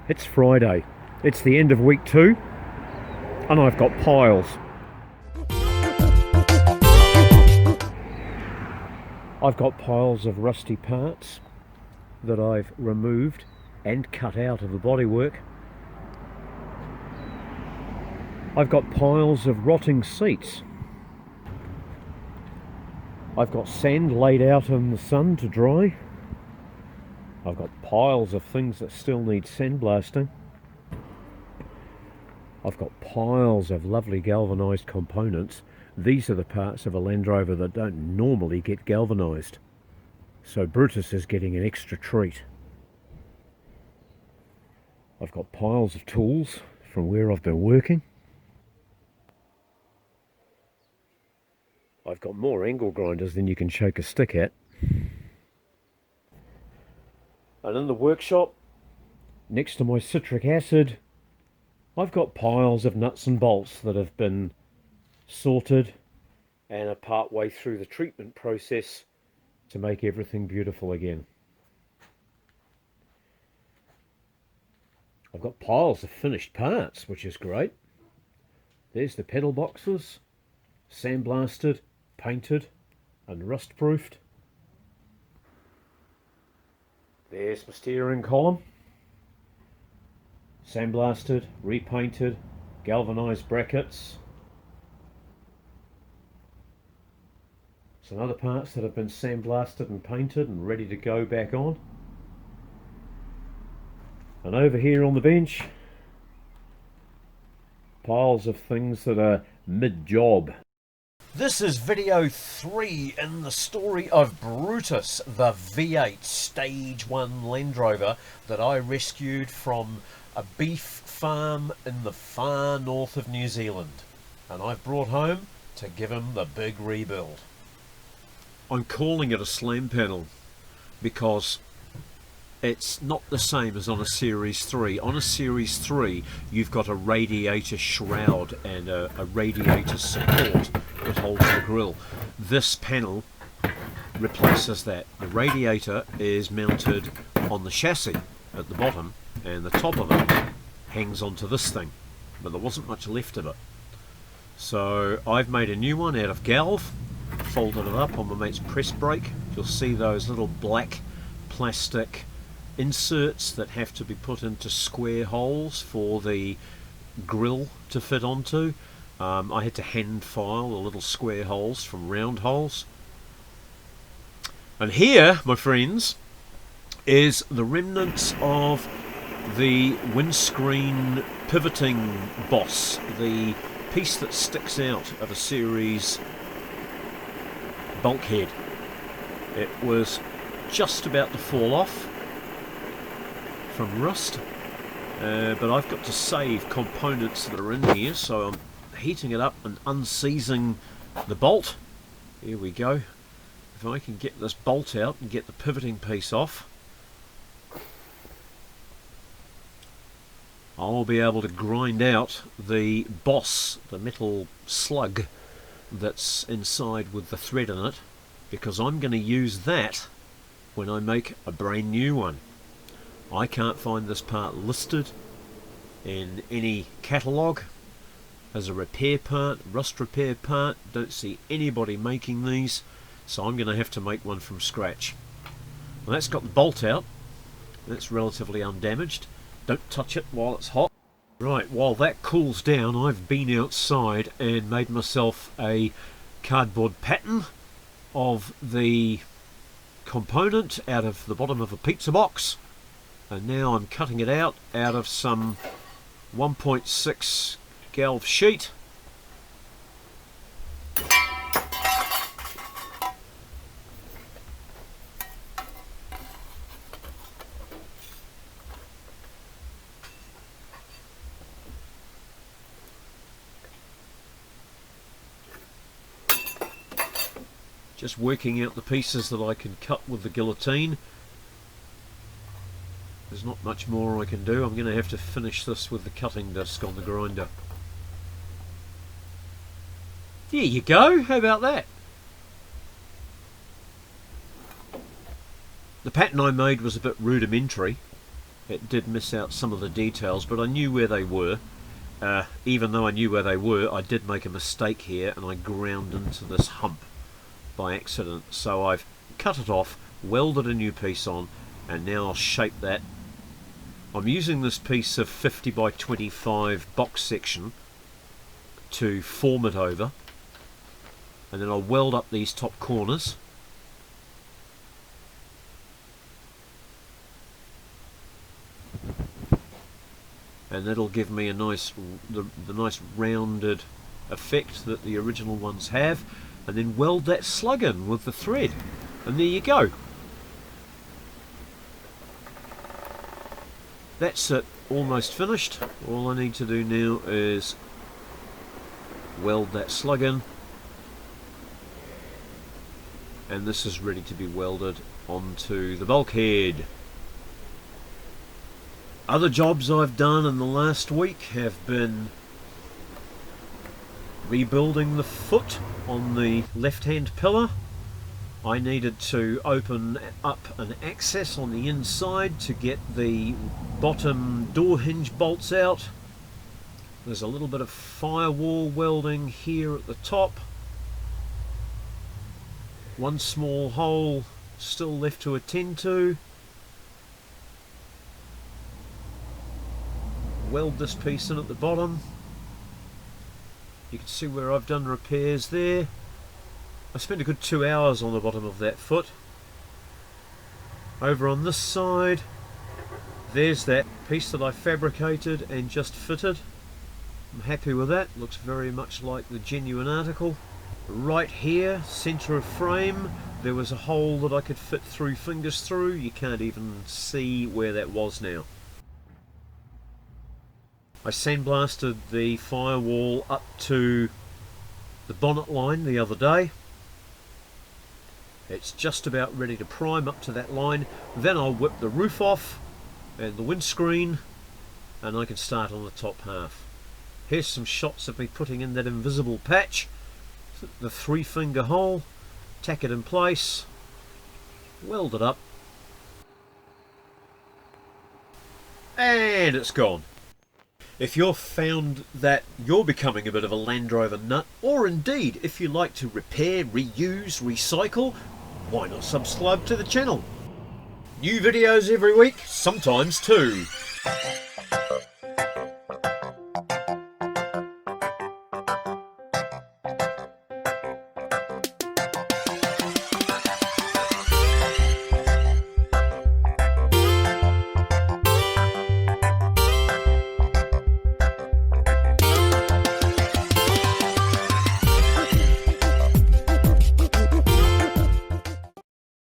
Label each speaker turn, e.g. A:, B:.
A: It's Friday. It's the end of week 2, and I've got piles. I've got piles of rusty parts that I've removed and cut out of the bodywork. I've got piles of rotting seats. I've got sand laid out in the sun to dry. I've got piles of things that still need sandblasting. I've got piles of lovely galvanised components. These are the parts of a Landrover that don't normally get galvanised. So Brutus is getting an extra treat. I've got piles of tools from where I've been working. I've got more angle grinders than you can shake a stick at. And in the workshop, next to my citric acid, I've got piles of nuts and bolts that have been sorted and are part way through the treatment process to make everything beautiful again. I've got piles of finished parts, which is great. There's the pedal boxes, sandblasted, painted and rust proofed. There's my steering column, sandblasted, repainted, galvanised brackets. Some other parts that have been sandblasted and painted and ready to go back on. And over here on the bench, piles of things that are mid-job. This is video 3 in the story of Brutus, the V8 Stage 1 Landrover that I rescued from a beef farm in the far north of New Zealand. And I've brought home to give him the big rebuild. I'm calling it a slam panel because it's not the same as on a Series 3. On a Series 3, you've got a radiator shroud and a radiator support that holds the grille. This panel replaces that. The radiator is mounted on the chassis at the bottom, and the top of it hangs onto this thing, but there wasn't much left of it. So I've made a new one out of galv, folded it up on my mate's press brake. You'll see those little black plastic inserts that have to be put into square holes for the grill to fit onto. I had to hand file the little square holes from round holes. And here, my friends, is the remnants of the windscreen pivoting boss, the piece that sticks out of a series bulkhead. It was just about to fall off from rust, but I've got to save components that are in here, so I'm heating it up and unseizing the bolt. Here we go. If I can get this bolt out and get the pivoting piece off, I'll be able to grind out the boss, the metal slug that's inside with the thread in it, because I'm going to use that when I make a brand new one. I can't find this part listed in any catalogue as a repair part, rust repair part. Don't see anybody making these, so I'm going to have to make one from scratch. Well, that's got the bolt out. That's relatively undamaged. Don't touch it while it's hot. Right, while that cools down, I've been outside and made myself a cardboard pattern of the component out of the bottom of a pizza box. And now I'm cutting it out of some 1.6 galv sheet. Just working out the pieces that I can cut with the guillotine. There's not much more I can do. I'm going to have to finish this with the cutting disc on the grinder. There you go. How about that? The pattern I made was a bit rudimentary. it did miss out some of the details, but I knew where they were. Even though I knew where they were, I did make a mistake here and I ground into this hump by accident. So I've cut it off, welded a new piece on, and now I'll shape that. I'm using this piece of 50 by 25 box section to form it over, and then I'll weld up these top corners. And that'll give me a nice, the nice rounded effect that the original ones have, and then weld that slug in with the thread, and there you go. That's it, almost finished. All I need to do now is weld that slug in, and this is ready to be welded onto the bulkhead. Other jobs I've done in the last week have been rebuilding the foot on the left-hand pillar. I needed to open up an access on the inside to get the bottom door hinge bolts out. There's a little bit of firewall welding here at the top. One small hole still left to attend to. Weld this piece in at the bottom. You can see where I've done repairs there. I spent a good 2 hours on the bottom of that foot. Over on this side, there's that piece that I fabricated and just fitted. I'm happy with that. Looks very much like the genuine article. Right here, centre of frame, there was a hole that I could fit 3 fingers through. You can't even see where that was now. I sandblasted the firewall up to the bonnet line the other day. It's just about ready to prime up to that line. Then I'll whip the roof off and the windscreen, and I can start on the top half. Here's some shots of me putting in that invisible patch, the 3-finger hole, tack it in place, weld it up, and it's gone. If you've found that you're becoming a bit of a Landrover nut, or indeed if you like to repair, reuse, recycle, why not subscribe to the channel? New videos every week, sometimes 2.